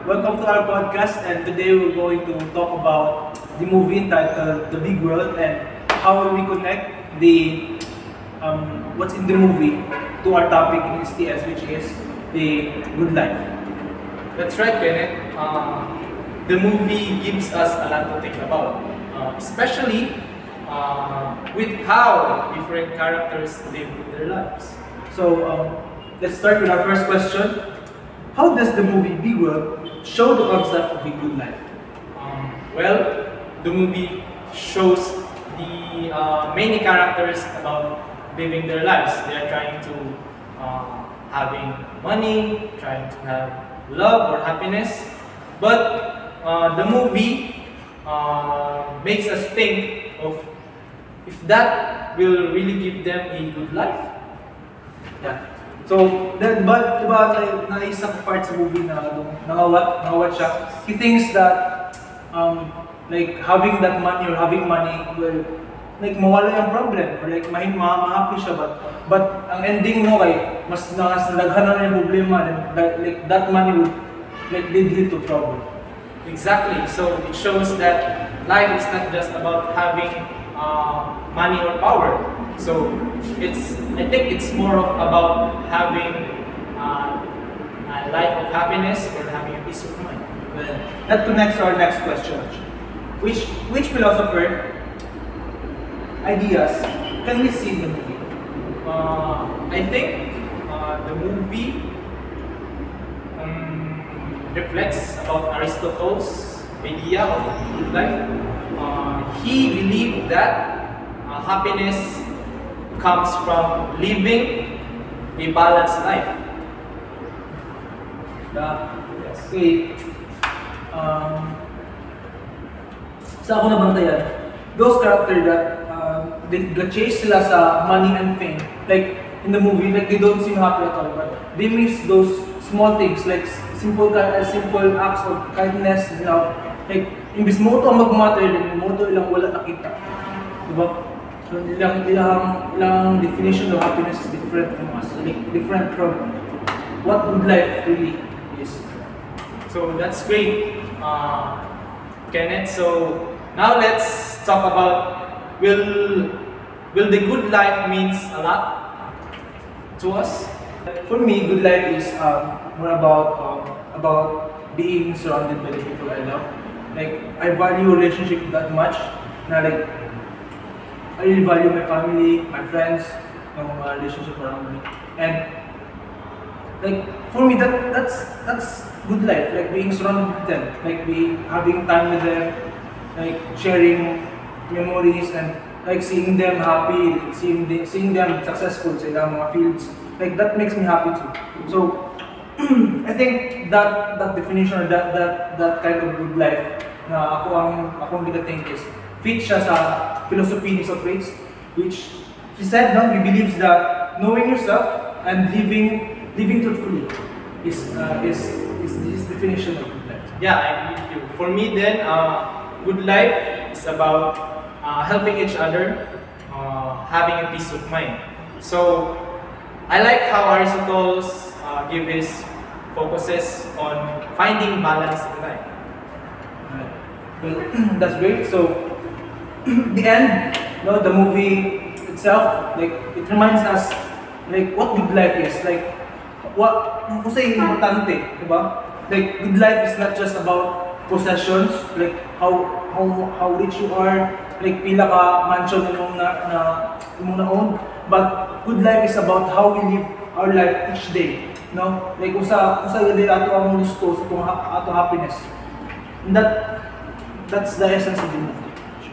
Welcome to our podcast, and today we're going to talk about the movie entitled The Big World and how we connect the what's in the movie to our topic in STS, which is the good life. That's right, Kenneth. The movie gives us a lot to think about, especially with how different characters live their lives. So let's start with our first question. How does the movie Big World show the concept of a good life? Well, the movie shows the many characters about living their lives. They are trying to having money, trying to have love or happiness. But the movie makes us think of if that will really give them a good life. Yeah. So, but diba, na isang part sa movie na nangawat siya, he thinks that like having that money or having money will like mawala yung problem or like ma-happy siya, but ang ending no kay mas nalaghan na yung problema, and like that money would like lead him to trouble. Exactly. So it shows that life is not just about having money or power. So I think it's more of about having a life of happiness or having a peace of mind. Well, that connects to our next question. Which philosopher ideas can we see in the movie? I think the movie reflects about Aristotle's idea of good life. He believed that happiness comes from living a balanced life. Yes. Okay. Sa ako nabantayan, those characters that they chase sila sa money and fame, like in the movie, like they don't seem happy at all, but they miss those small things like simple acts of kindness, you know, like imbis mo ito ang mag-matter, then mo ito ilang wala nakita, diba? So ilang definition of happiness is different from us, like different from what good life really is. So that's great, Kenneth. So now let's talk about will the good life means a lot to us? For me, good life is more about being surrounded by the people I love. Like I value relationship that much. Na like I really value my family, my friends, yung mga relationship around me, and like for me that's good life. Like being surrounded with them, like having time with them, like sharing memories and like seeing them happy, seeing them successful sa ilang mga fields. Like that makes me happy too. So I think that definition or that kind of good life na akong gina-think is fit siya sa philosophy ni Socrates, which he said, no, he believes that knowing yourself and living truthfully is his definition of good life. Yeah, I agree with you. For me then, good life is about helping each other, having a peace of mind. So I like how Aristotle give his focuses on finding balance in life. Well, that's great. So the end, no, the movie itself, like it reminds us like what good life is. Like what kasi importante, diba? Like good life is not just about possessions, like how rich you are, like pila ka mansion mo na own, but good life is about how we live our life each day, no? Like usa gid ato ang gusto sa ato happiness. And that's the essence of the movie.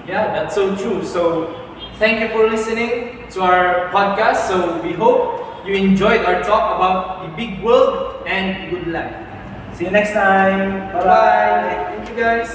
Yeah, that's so true. So thank you for listening to our podcast. So we hope you enjoyed our talk about the big world and good life. See you next time. Bye bye. Thank you guys.